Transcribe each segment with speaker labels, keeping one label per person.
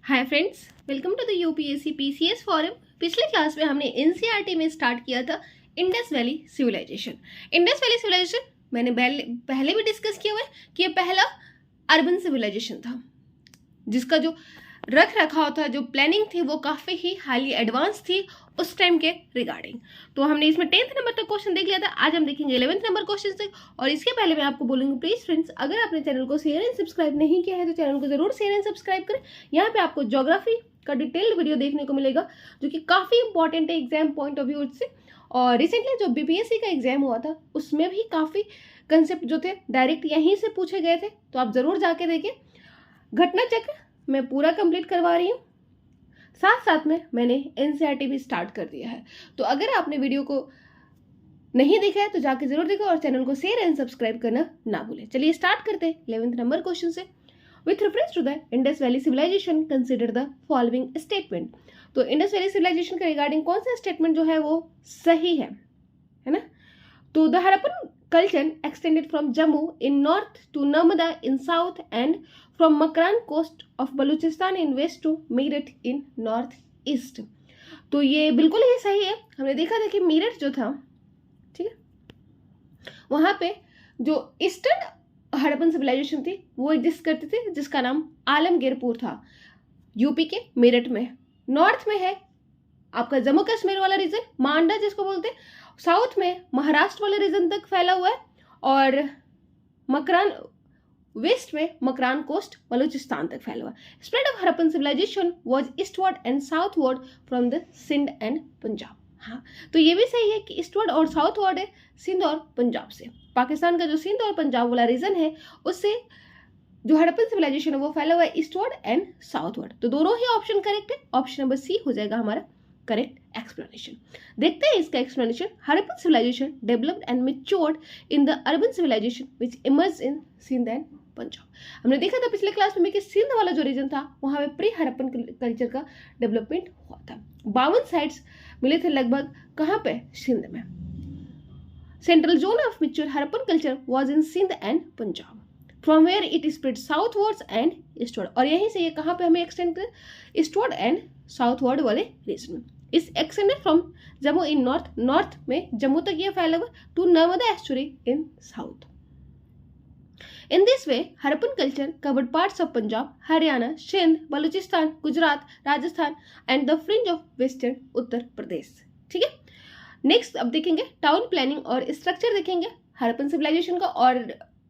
Speaker 1: Hi friends, welcome to the UPSC PCS forum. पिछले class में हमने एनसीईआरटी में स्टार्ट किया था Indus valley civilisation. Indus valley civilisation मैंने पहले भी डिस्कस किया हुआ है कि ये पहला अर्बन सिविलाइजेशन था, जिसका जो रख रखाव था, जो प्लानिंग थी, वो काफ़ी ही हाईली एडवांस थी उस टाइम के रिगार्डिंग। तो हमने इसमें 10th नंबर तक क्वेश्चन देख लिया था। आज हम देखेंगे 11th नंबर क्वेश्चन से। और इसके पहले मैं आपको बोलूँगी, प्लीज़ फ्रेंड्स, अगर आपने चैनल को शेयर एंड सब्सक्राइब नहीं किया है तो चैनल को जरूर शेयर एंड सब्सक्राइब करें। यहाँ पे आपको ज्योग्राफी का डिटेल्ड वीडियो देखने को मिलेगा, जो कि काफ़ी इंपॉर्टेंट है एग्जाम पॉइंट ऑफ व्यू से। और रिसेंटली जो बीपीएससी का एग्जाम हुआ था, उसमें भी काफ़ी कंसेप्ट जो थे डायरेक्ट यहीं से पूछे गए थे, तो आप ज़रूर जाके देखें। घटना चक्र मैं पूरा कंप्लीट करवा रही हूँ, साथ साथ में मैंने एनसीईआरटी भी स्टार्ट कर दिया है। तो अगर आपने वीडियो को नहीं देखा है तो जाके जरूर देखो और चैनल को शेयर एंड सब्सक्राइब करना ना भूलें। चलिए स्टार्ट करते हैं 11th नंबर क्वेश्चन से। With reference to the Indus valley civilisation consider the following statement. तो इंडस वैली सिविलाइजेशन के रिगार्डिंग कौन सा स्टेटमेंट जो है वो सही है ना? तो the Harappan culture extended from Jammu in north to Narmada in south and from Makran coast of Baluchistan in west to Meerut in north east। तो ये बिल्कुल ही सही है। हमने देखा था कि मीरठ जो था, ठीक है, वहां पे जो ईस्टर्न हड़प्पन सिविलाइजेशन थी वो एग्जिस्ट करती थी, जिसका नाम आलमगीरपुर था, यूपी के मेरठ में। नॉर्थ में है आपका जम्मू कश्मीर वाला रीजन, मांडा जिसको बोलते हैं। साउथ में महाराष्ट्र वाले रीजन तक फैला हुआ है, और मकरान वेस्ट में मकरान कोस्ट बलूचिस्तान तक फैला हुआ है। Spread of Harappan civilisation was eastward and southward from the Sindh and Punjab. हाँ, तो ये भी सही है कि ईस्टवर्ड और साउथवर्ड है सिंध और पंजाब से। पाकिस्तान का जो सिंध और पंजाब वाला रीजन है, उससे जो हड़प्पन सिविलाइजेशन है वो फैला हुआ है ईस्टवर्ड एंड साउथवर्ड। तो दोनों ही ऑप्शन करेक्ट है। ऑप्शन नंबर सी हो जाएगा हमारा करेक्ट एक्सप्लेनेशन। देखते हैं इसका explanation. Harappan civilisation developed and matured in the urban civilisation which emerged in Sindh and Punjab. हमने देखा था पिछले क्लास में कि सिंध वाला जो रीजन था वहां पे प्री हड़प्पन कल्चर का डेवलपमेंट हुआ था। 52 साइट्स मिले थे लगभग, कहां पे? सिंध में। Central zone of mature Harappan culture was in Sindh and Punjab, from where it spread southwards and eastward. और यहीं से ये कहां पे हमें एक्सटेंड कर? ईस्टवर्ड एंड साउथवर्ड वाले रीजन में। इस extended from Jammu in north में जम्मू तक ये फैला हुआ, to Narmada estuary in south. In this way Harappan culture covered parts of Punjab, Haryana, Sindh, Balochistan, Gujarat, Rajasthan and the fringe of western Uttar Pradesh. ठीक है, नेक्स्ट अब देखेंगे टाउन प्लानिंग और स्ट्रक्चर देखेंगे हड़प्पन सिविलाइजेशन का। और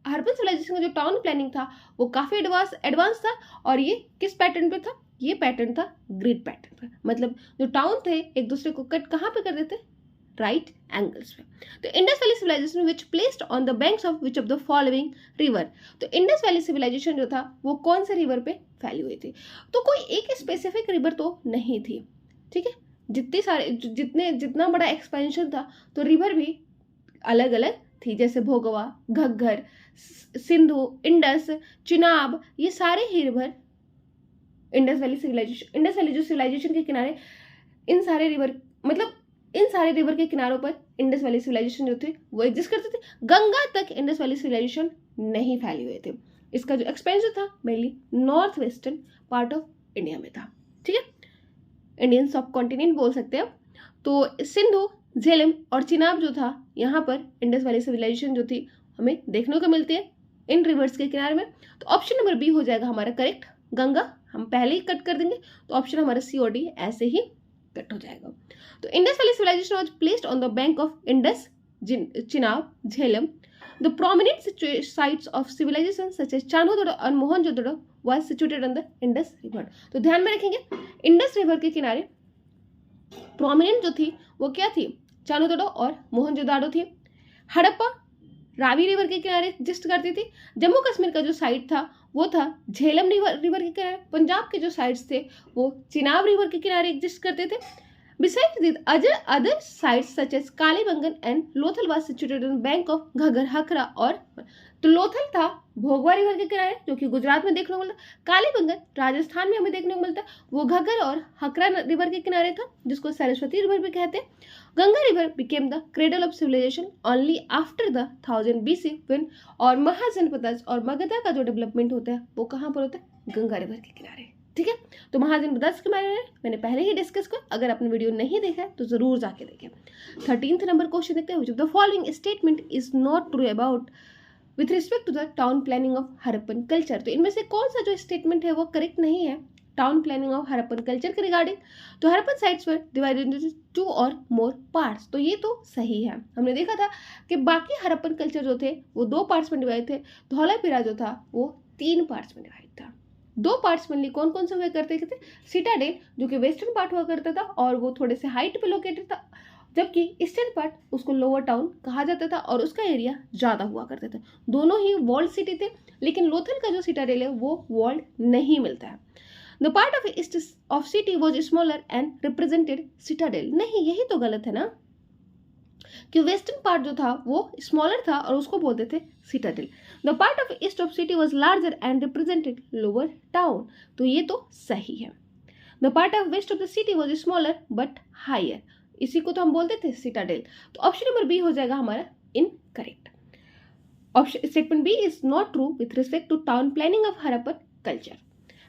Speaker 1: हड़प्पन सिविलाइजेशन का जो टाउन प्लानिंग था वो काफी एडवांस था, और ये किस पैटर्न पे था? ये पैटर्न था ग्रिड पैटर्न पे। मतलब जो टाउन थे एक दूसरे को कट कहाँ पे कर देते? राइट एंगल्स पे। तो Indus valley civilisation which placed on the banks of which of the following river. तो इंडस वैली सिविलाइजेशन जो था वो कौन से रिवर पे फैली हुई थी? तो कोई एक स्पेसिफिक रिवर तो नहीं थी, ठीक है। जितना बड़ा एक्सपेंशन था तो रिवर भी अलग अलग थी, जैसे भोगवा, घग्गर, सिंधु, इंडस, चिनाब, ये सारे ही रिवर इंडस वैली जो सिविलाइजेशन के किनारे, इन सारे रिवर के किनारों पर इंडस वैली सिविलाइजेशन जो थे वो एग्जिस्ट करते थे। गंगा तक इंडस वैली सिविलाइजेशन नहीं फैली हुए थे। इसका जो एक्सपेंशन था mainly north western part of India में था, ठीक है, इंडियन सब कॉन्टिनेंट बोल सकते हैं। तो सिंधु, झेलम और चिनाब जो था, यहाँ पर इंडस वैली सिविलाइजेशन जो थी हमें देखने को मिलती है इन रिवर्स के किनारे में। तो ऑप्शन नंबर बी हो जाएगा हमारा करेक्ट। गंगा हम पहले ही कट कर देंगे, तो ऑप्शन हमारा सी और डी ऐसे ही कट हो जाएगा। तो Indus valley civilisation was placed on the bank of Indus, Chenab, Jhelum. The prominent sites of civilisation such as Chanhudaro और Mohenjodaro was situated on the Indus river. तो ध्यान में रखेंगे, इंडस रिवर के किनारे प्रोमिनेंट जो थी वो क्या थी? चानुदोडो और मोहनजोदाड़ो थी। हड़प्पा रावी रिवर के किनारे एग्जिस्ट करती थी। जम्मू कश्मीर का जो साइड था वो था झेलम रिवर के किनारे। पंजाब के जो साइड्स थे वो चिनाब रिवर के किनारे एग्जिस्ट करते थे। Besides these other sites such as Kalibangan and Lothal was situated on bank of Ghaggar, हकरा और तो लोथल था भोगवा रिवर के किनारे, जो कि गुजरात में देखने को मिलता। कालीबंगन राजस्थान में हमें देखने को मिलता, वो घग्गर और हकरा रिवर के किनारे था, जिसको सरस्वती रिवर भी कहते हैं। Ganga river became the cradle of civilization only after the 1000 BC when और महाजनपद और मगधा का जो डेवलपमेंट होता है वो कहाँ पर होता है? गंगा रिवर के किनारे, ठीक है। तो महाजन ब्रदर्स के बारे में मैंने पहले ही डिस्कस किया, अगर आपने वीडियो नहीं देखा है तो जरूर जाके देखें। 13th नंबर क्वेश्चन देखते हैं, which of the following statement is not true about with respect to the town planning of Harappan culture. तो इनमें से कौन सा जो स्टेटमेंट है वो करेक्ट नहीं है town planning of Harappan culture के रिगार्डिंग। तो हड़प्पन साइट्स वर डिवाइडेड इनटू 2 और मोर पार्ट्स, तो ये तो सही है। हमने देखा था कि बाकी हड़प्पन कल्चर जो थे वो 2 पार्ट्स में डिवाइड थे, धौलावीरा जो था वो 3 पार्ट्स में डिवाइड था। 2 पार्ट्स में कौन कौन से हुआ करते थे, सिटाडेल जो कि वेस्टर्न पार्ट हुआ करता था और वो थोड़े से हाइट पे लोकेटेड था, जबकि ईस्टर्न पार्ट उसको लोअर टाउन कहा जाता था और उसका एरिया ज़्यादा हुआ करता था। दोनों ही वॉल्ड सिटी थे, लेकिन लोथल का जो सिटाडेल है वो वॉल्ड नहीं मिलता है। The part of east of city was smaller and represented Citadel, नहीं यही तो गलत है ना, कि वेस्टर्न पार्ट जो था वो स्मॉलर था और उसको बोलते थे citadel. The part of east of city was larger and represented lower town, तो ये तो सही है। The part of west of the city was smaller but higher, इसी को तो हम बोलते थे सिटाडेल। तो ऑप्शन नंबर बी हो जाएगा हमारा incorrect. Option statement B is not true with respect to town planning of Harappan culture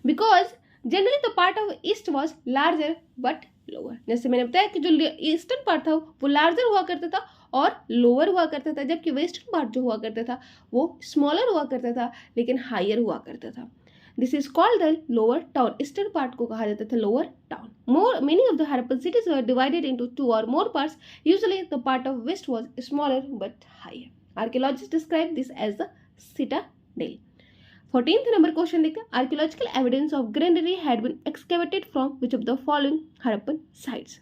Speaker 1: because generally the part of east was larger but lower. जैसे मैंने बताया कि जो ईस्टर्न पार्ट था वो लार्जर हुआ करता था और लोअर हुआ करता था, जबकि वेस्टर्न पार्ट जो हुआ करता था वो स्मॉलर हुआ करता था लेकिन हायर हुआ करता था। This is called the lower town. Eastern part को कहा जाता था lower town. More many of the Harappan cities were divided into 2 और more parts, usually the part of west was smaller but higher. Archaeologist describe this as the citadel. 14th number question देखते हैं, archaeological evidence of granary had been excavated from which of the following Harappan sites.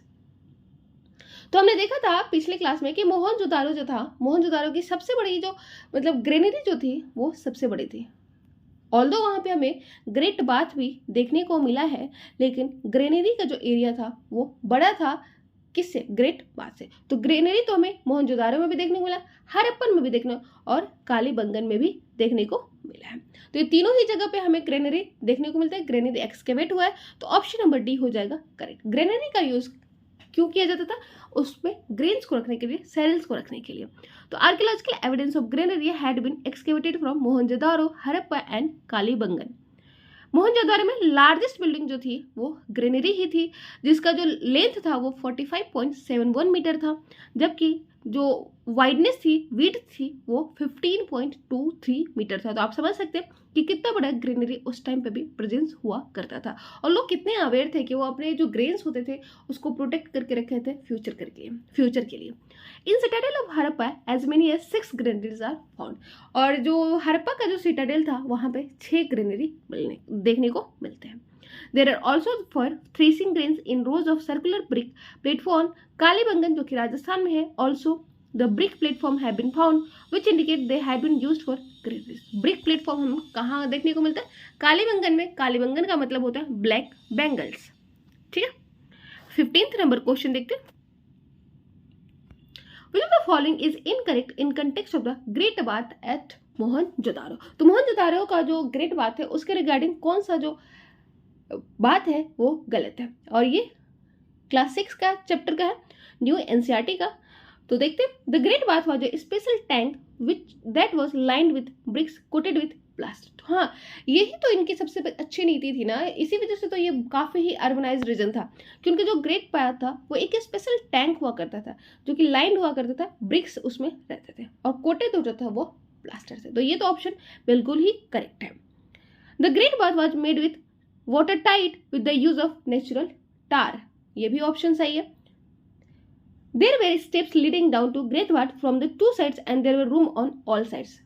Speaker 1: तो हमने देखा था पिछले class में कि मोहनजोदारो जो था, मोहनजोदारो की सबसे बड़ी जो मतलब ग्रेनरी जो थी वो सबसे बड़ी थी। ऑल्दो वहाँ पे हमें ग्रेट बाथ भी देखने को मिला है, लेकिन ग्रेनरी का जो एरिया था वो बड़ा था किससे, ग्रेट बाथ से। तो ग्रेनरी तो हमें मोहनजोदारो में भी देखने को मिला, हड़प्पन में भी देखने और कालीबंगन में भी देखने को मिला है। तो ये तीनों ही जगह पे हमें ग्रेनरी देखने को मिलता है। ग्रेनरी एक्सकेवेट हुआ है, तो ऑप्शन नंबर डी हो जाएगा करेक्ट। ग्रेनरी का यूज क्यों किया जाता था, उसमें ग्रेन्स को रखने के लिए, सेरेल्स को रखने के लिए। तो archaeological evidence of granary had been excavated from Mohenjodaro, Harappa and Kalibangan. Mohenjodaro में लार्जेस्ट बिल्डिंग जो थी वो ग्रेनरी ही थी, जिसका जो लेंथ था वो 45.71 मीटर था, जबकि जो वाइडनेस थी, विड्थ थी वो 15.23 मीटर था। तो आप समझ सकते हैं कि कितना बड़ा ग्रेनरी उस टाइम पे भी प्रेजेंस हुआ करता था और लोग कितने अवेयर थे कि वो अपने जो ग्रेन्स होते थे उसको प्रोटेक्ट करके रखे थे फ्यूचर के लिए। In citadel of Harappa as many as 6 granaries are found. और जो हड़प्पा का जो सिटाडेल था वहाँ पे 6 ग्रेनरी देखने को मिलते हैं। There are also for threshing grains in rows of circular brick platform. Kalibangan जो कि राजस्थान में है, also the brick platform have been found, which indicate they had been used for granaries. brick platform हम कहाँ देखने को मिलता है, कालीबंगन में। कालीबंगन का मतलब होता है ब्लैक बेंगल्स, ठीक है। 15th नंबर क्वेश्चन देखते हैं, which of the following is incorrect in context of the Great Bath at Mohenjodaro. तो मोहनजोदारो का जो ग्रेट बाथ है उसके रिगार्डिंग कौन सा जो बात है वो गलत है, और ये क्लास 6 का चैप्टर का है, न्यू एनसीईआरटी का। तो देखते हैं, the great bath was a special tank which that was lined with bricks coated with plaster. हाँ, यही तो इनकी सबसे अच्छी नीति थी ना, इसी वजह से तो ये काफ़ी ही अर्बनाइज्ड रीजन था, क्योंकि जो ग्रेट बाथ था वो एक स्पेशल टैंक हुआ करता था जो कि लाइंड हुआ करता था, ब्रिक्स उसमें रहते थे और कोटेड जो था वो प्लास्टर से। तो ये तो ऑप्शन बिल्कुल ही करेक्ट है। The great bath was made with water tight with the use of natural tar, ये भी ऑप्शन सही है। There were steps leading down to great bath from the 2 sides and there were room on all sides.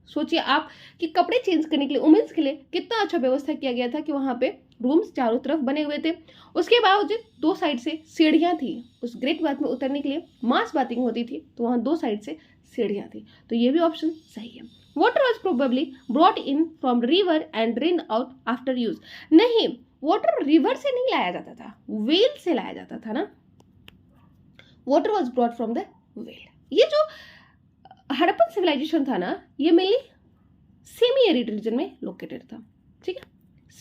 Speaker 1: सोचिए आप कि कपड़े change करने के लिए वुमेन्स के लिए कितना अच्छा व्यवस्था किया गया था कि वहाँ पे रूम्स चारों तरफ बने हुए थे। उसके बावजूद 2 साइड से सीढ़ियाँ थी, उस ग्रेट बाथ में उतरने के लिए मास बाथिंग होती थी तो वहाँ 2 साइड से सीढ़ियाँ थी, तो ये भी ऑप्शन सही है। Water was probably brought in from river and drained out after use. नहीं, वाटर रिवर से नहीं लाया जाता था, वेल से लाया जाता था ना। Water was brought from the well. ये जो हड़प्पन सिविलाइजेशन था ना, ये मेनली सेमी एरिड रीजन में लोकेटेड था, ठीक है।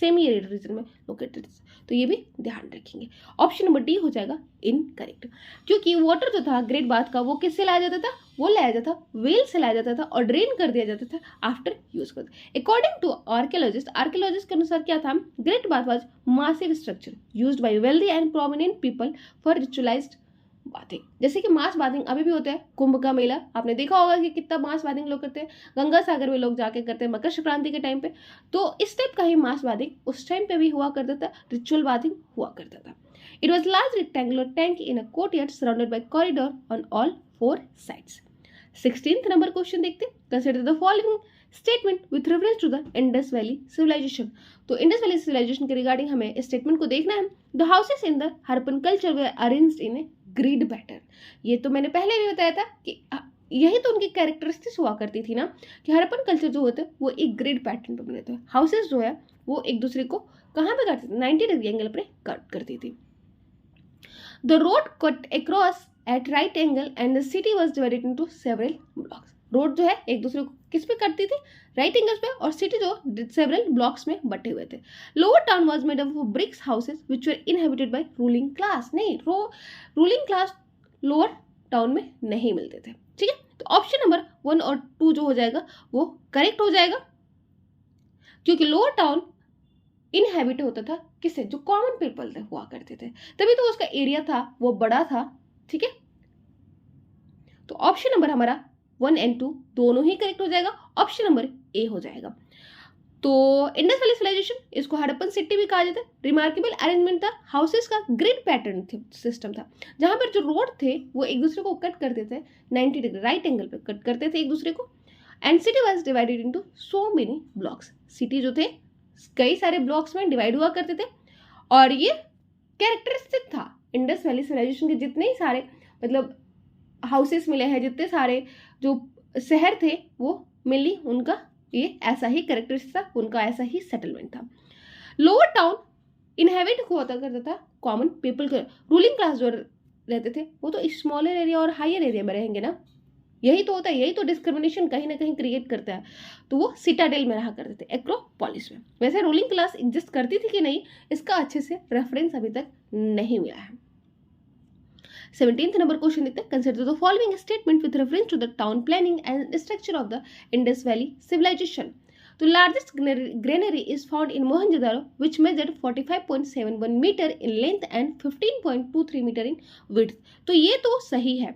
Speaker 1: सेमी एरिड रीजन में लोकेटेड, तो ये भी ध्यान रखेंगे। ऑप्शन नंबर डी हो जाएगा इनकरेक्ट, क्योंकि वाटर जो था ग्रेट बाथ का वो किससे लाया जाता था, वो लाया जाता था वेल से लाया जाता था और ड्रेन कर दिया जाता था आफ्टर यूज कर। अकॉर्डिंग टू आर्कियोलॉजिस्ट के अनुसार क्या था, great bath was massive structure used by wealthy and prominent people for ritualised bathing. जैसे कि मास बाथिंग अभी भी होता है, कुंभ का मेला आपने देखा होगा कि कितना मास बाथिंग लोग करते हैं, गंगा सागर में लोग जाके करते हैं मकर संक्रांति के टाइम पे, तो इस टाइप का ही मास बाथिंग उस टाइम पे भी हुआ करता था, रिचुअल बाथिंग हुआ करता था। It was large rectangular tank in a courtyard surrounded by corridor on all 4 sides. 16th number question देखते हैं, consider the following statement with reference to the Indus valley civilisation. तो इंडस वैली सिविलाइजेशन के regarding हमें statement को देखना है। The houses in the Harappan culture were arranged in a grid pattern. ये तो मैंने पहले भी बताया था कि यही तो उनकी कैरेक्टरिस्टिक्स हुआ करती थी ना, कि हरप्पन कल्चर जो होता है वो एक ग्रिड पैटर्न पे बने थे। हाउसेस जो है वो एक दूसरे को कहाँ पे करती थी, 90 डिग्री एंगल पे कट करती थी। The road cut across at right angle and the city was divided into several blocks. Road जो है एक दूसरे को किस पे कटती थी, राइट एंगल्स पे, और सिटी जो सेवरल ब्लॉक्स में बटे हुए थे। Lower town was made up of BRICS houses which were inhabited bye ruling class. नहीं, रूलिंग क्लास लोअर टाउन में नहीं मिलते थे, ठीक है। तो ऑप्शन नंबर 1 और 2 जो हो जाएगा वो करेक्ट हो जाएगा, क्योंकि लोअर टाउन इनहेबिट होता था किससे, जो कॉमन पीपल थे हुआ करते थे, तभी तो उसका एरिया था वो बड़ा था, ठीक है। तो ऑप्शन नंबर हमारा 1 एंड 2 दोनों ही करेक्ट हो जाएगा, ऑप्शन नंबर ए हो जाएगा। तो इंडस वैली सिविलाइजेशन, इसको हड़प्पन सिटी भी कहा जाता है। रिमार्केबल अरेंजमेंट था, हाउसेस का ग्रिड पैटर्न सिस्टम था, जहां पर जो रोड थे वो एक दूसरे को कट करते थे 90 डिग्री राइट एंगल पे कट करते थे एक दूसरे को। And city was divided into so many blocks. City जो थे कई सारे ब्लॉक्स में डिवाइड हुआ करते थे, और ये कैरेक्टरिस्टिक था इंडस वैली सिविलाइजेशन के। जितने ही सारे मतलब हाउसेस मिले हैं, जितने सारे जो शहर थे, वो मेनली उनका ये ऐसा ही कैरेक्टरिस्टिक था, उनका ऐसा ही सेटलमेंट था। लोअर टाउन इनहेबिट होता करता था कॉमन पीपल के। रूलिंग क्लास जो रहते थे वो तो स्मॉलर एरिया और हायर एरिया में रहेंगे ना, यही तो होता है, यही तो डिस्क्रिमिनेशन कहीं ना कहीं क्रिएट करता है। तो वो सिटाडेल में रहा करते थे, एक्रोपोलिस में। वैसे रूलिंग क्लास एग्जिस्ट करती थी कि नहीं, इसका अच्छे से रेफरेंस अभी तक नहीं मिला है। 17th नंबर क्वेश्चन देखते हैं, consider the following statement with reference to the town planning and structure of the Indus valley civilisation. तो largest granary is found in Mohenjodaro which measured 45.71 metre in length and 15.23 metre in width. तो ये तो सही है,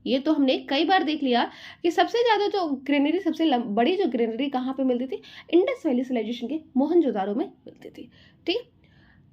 Speaker 1: ये तो हमने कई बार देख लिया कि सबसे ज्यादा जो ग्रेनरी, सबसे बड़ी जो ग्रेनरी कहाँ पे मिलती थी, इंडस वैली सिविलाइजेशन के मोहनजोदारो में मिलती थी, ठीक।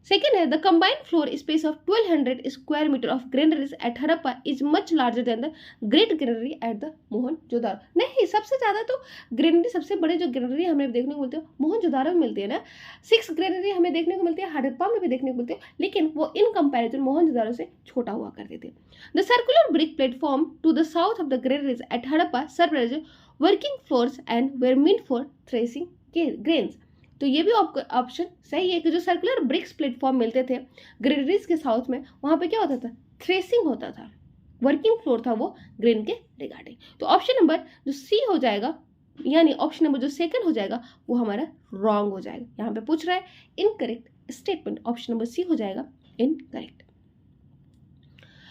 Speaker 1: सेकेंड है, the combined floor space of 1200 square metre of granaries at Harappa is much larger than the great granary at the Mohenjodaro. नहीं, सबसे ज्यादा तो ग्रेनरी, सबसे बड़े जो ग्रेनरी हमें देखने को मिलते हैं मोहनजोदारो में मिलती है ना। 6 ग्रेनरी हमें देखने को मिलती है, हड़प्पा में भी देखने को मिलती है, लेकिन वो इन कंपैरिजन मोहनजोदारो से छोटा हुआ करते थे। The circular brick platform to the south of the granaries at Harappa serve as working floors and were meant for threshing grains. तो ये भी ऑप्शन सही है कि जो सर्कुलर ब्रिक्स प्लेटफॉर्म मिलते थे ग्रेनरीज के साउथ में, वहां पे क्या होता था, थ्रेसिंग होता था, वर्किंग फ्लोर था वो ग्रेन के रिगार्डिंग। तो ऑप्शन नंबर जो सी हो जाएगा, यानी ऑप्शन नंबर जो सेकंड हो जाएगा वो हमारा रॉन्ग हो जाएगा। यहाँ पे पूछ रहा है incorrect statement, option number C हो जाएगा incorrect.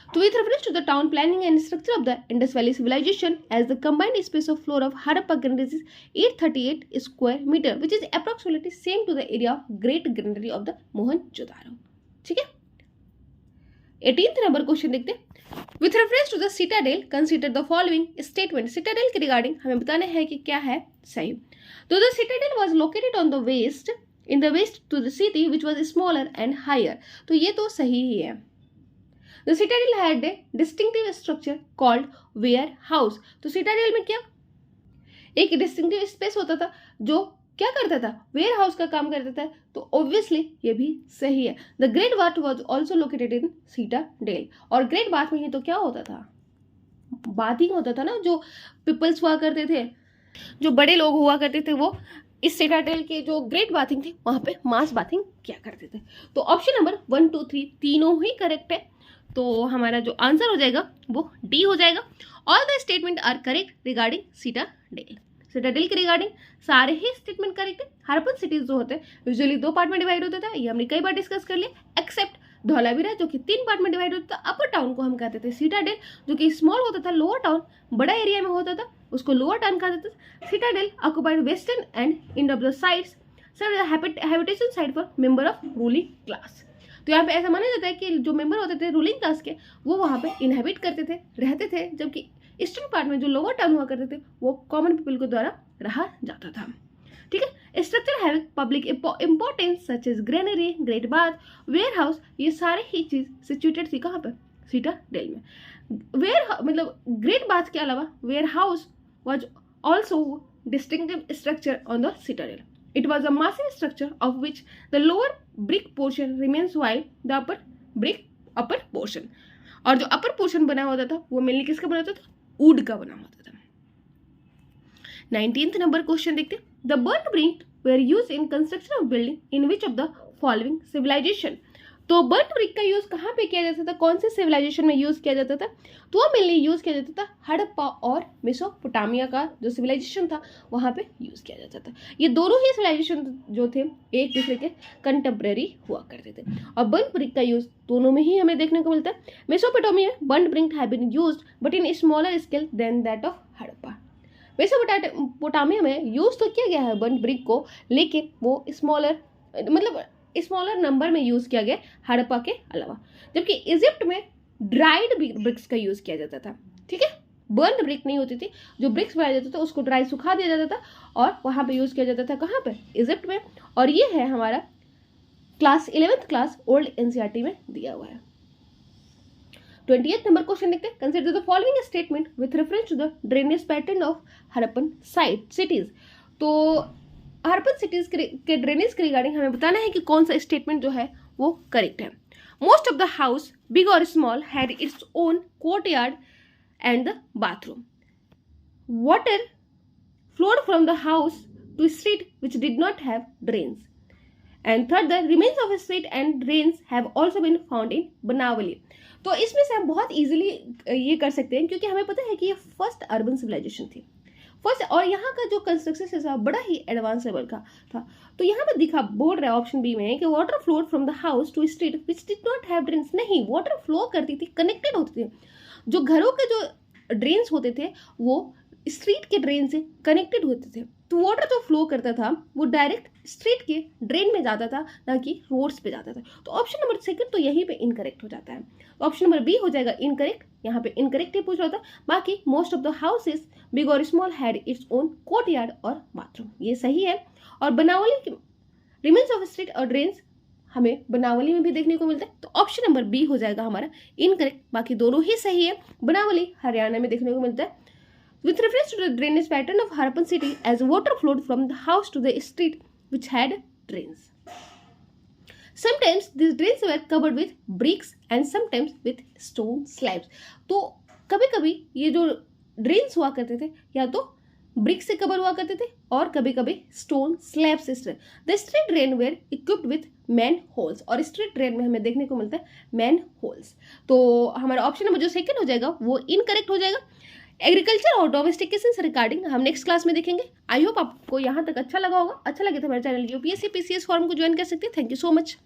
Speaker 1: So with reference to the town planning and structure of the Indus Valley civilization, as the combined space of floor of Harappa Granary is 838 square meter, which is approximately same to the area of Great Granary of the Mohenjo-daro. ठीक है। 18th number question देखते हैं, with reference to the citadel, consider the following statement. Citadel के regarding हमें बताना है कि क्या है सही। तो the citadel was located on the west, in the west to the city, which was smaller and higher. तो ये तो सही ही है। The citadel had a distinctive structure called warehouse. तो citadel में क्या, एक डिस्टिंक्टिव स्पेस होता था जो क्या करता था, वेयर हाउस का काम करता था। तो ऑब्वियसली ये भी सही है। The great bath was also located in citadel, और ग्रेट बाथ में ही तो क्या होता था, बाथिंग होता था ना। जो पीपल्स हुआ करते थे, जो बड़े लोग हुआ करते थे, वो इस सिटाडेल के जो ग्रेट बाथिंग थी वहां पे मास बाथिंग किया करते थे। तो ऑप्शन नंबर 1, 2, 3 तीनों ही करेक्ट है। तो हमारा जो आंसर हो जाएगा वो डी हो जाएगा। All the statement are correct regarding citadel. Citadel के रिगार्डिंग सारे ही स्टेटमेंट करेक्ट है। हड़प्पन सिटीज जो होते हैं यूजुअली 2 पार्ट में डिवाइड होता था, ये हमने कई बार डिस्कस कर लिया, एक्सेप्ट धौलावीरा जो कि 3 पार्ट में डिवाइड होता था। अपर टाउन को हम कहते थे सिटाडेल, जो कि स्मॉल होता था, लोअर टाउन बड़ा एरिया में होता था, उसको लोअर टाउन कहते थे। Citadel occupied western and in of the sides habitation site for member of ruling class. तो यहाँ पे ऐसा माना जाता है कि जो मेंबर होते थे रूलिंग क्लास के वो वहाँ पे इनहेबिट करते थे, रहते थे, जबकि ईस्टर्न पार्ट में जो लोअर टाउन हुआ करते थे वो कॉमन पीपल के द्वारा रहा जाता था। ठीक है। Structure having public importance such as granary, great bath, warehouse, ये सारे ही चीज सिचुएटेड थी कहाँ पर, सिटाडेल में। वेयर मतलब ग्रेट बाथ के अलावा warehouse was also distinctive structure on the citadel. It was a massive structure of which the lower brick portion remains while the upper portion. और जो upper portion बना होता था वो मेनली किसका बना होता था, वुड का बना होता था. 19th नंबर क्वेश्चन देखते. The burnt brick were used in construction of building in which of the following civilization. तो बर्ट ब्रिक का यूज कहाँ पे किया जाता था, कौन से सिविलाइजेशन में यूज किया जाता था, तो वो मेनली यूज किया जाता था हड़प्पा और मेसोपोटामिया का जो सिविलाइजेशन था वहाँ पे यूज किया जाता था. ये दोनों ही सिविलाइजेशन जो थे एक दूसरे के कंटेम्प्रेरी हुआ करते थे और बर्ट ब्रिक का यूज दोनों में ही हमें देखने को मिलता है. मेसोपोटामिया में burnt brick have been used but in smaller scale than that of Harappa. Mesopotamia में यूज तो किया गया है बर्ट ब्रिक को, लेकिन वो स्मॉलर नंबर में यूज किया गया हड़प्पा के अलावा, जबकि इजिप्ट में ड्राइड ब्रिक्स का यूज किया जाता था. ठीक है, बर्न ब्रिक नहीं होती थी, जो ब्रिक्स बनाया जाता था उसको ड्राई सुखा दिया जाता था और वहां पे यूज किया जाता था. कहाँ पे, इजिप्ट में. और ये है हमारा class 11th class old NCERT में दिया हुआ है. 20th नंबर क्वेश्चन देखते हैं. Consider the following statement with reference to the drainage pattern of Harappan cities. तो हड़प्पन सिटीज के ड्रेनेज के रिगार्डिंग हमें बताना है कि कौन सा स्टेटमेंट जो है वो करेक्ट है. Most of the house big और small had its own courtyard and the bathroom. Water flowed from the house to street which did not have drains. And third, the remains of street and drains have also been found in Banawali. तो इसमें से हम बहुत easily ये कर सकते हैं क्योंकि हमें पता है कि ये फर्स्ट अर्बन सिविलाइजेशन थी फर्स्ट, और यहाँ का जो कंस्ट्रक्शन था बड़ा ही एडवांस लेवल का था. तो यहाँ पे बोल रहा है ऑप्शन बी में कि water flowed from the house to street which did not have drains. नहीं, वाटर फ्लो करती थी, कनेक्टेड होती थी. जो घरों के जो ड्रेन्स होते थे वो स्ट्रीट के ड्रेन से कनेक्टेड होते थे. तो वाटर जो फ्लो करता था वो डायरेक्ट स्ट्रीट के ड्रेन में जाता था, ना कि रोड्स पे जाता था. तो ऑप्शन नंबर 2 तो यहीं पे इनकरेक्ट हो जाता है. ऑप्शन नंबर बी हो जाएगा इनकरेक्ट. यहाँ पे इनकरेक्ट ही पूछ रहा था. बाकी most of the houses big और small had its own courtyard और बाथरूम, ये सही है. और बनावली रिमेन्स ऑफ स्ट्रीट और ड्रेन्स हमें बनावली में भी देखने को मिलता है. तो ऑप्शन नंबर बी हो जाएगा हमारा इनकरेक्ट. बाकी दोनों ही सही है. बनावली हरियाणा में देखने को मिलता है. With reference to the drainage pattern of Harappan city as water flowed from the house to the street which had drains. Sometimes these drains were covered with bricks and sometimes with stone slabs. तो कभी-कभी ये जो drains हुआ करते थे या तो brick से कवर हुआ करते थे और कभी-कभी स्टोन स्लैब से. The street drain were equipped with manholes. और स्ट्रीट ड्रेन में हमें देखने को मिलता है मैन होल्स. तो हमारा ऑप्शन नंबर जो सेकंड हो जाएगा वो इनकरेक्ट हो जाएगा. एग्रीकल्चर और डोमेस्टिकेशन से रिगार्डिंग हम नेक्स्ट क्लास में देखेंगे. आई होप आपको यहाँ तक अच्छा लगा होगा. अच्छा लगे तो हमारे चैनल यूपीएससी पीसीएस फॉर्म को ज्वाइन कर सकते हैं. Thank you so much.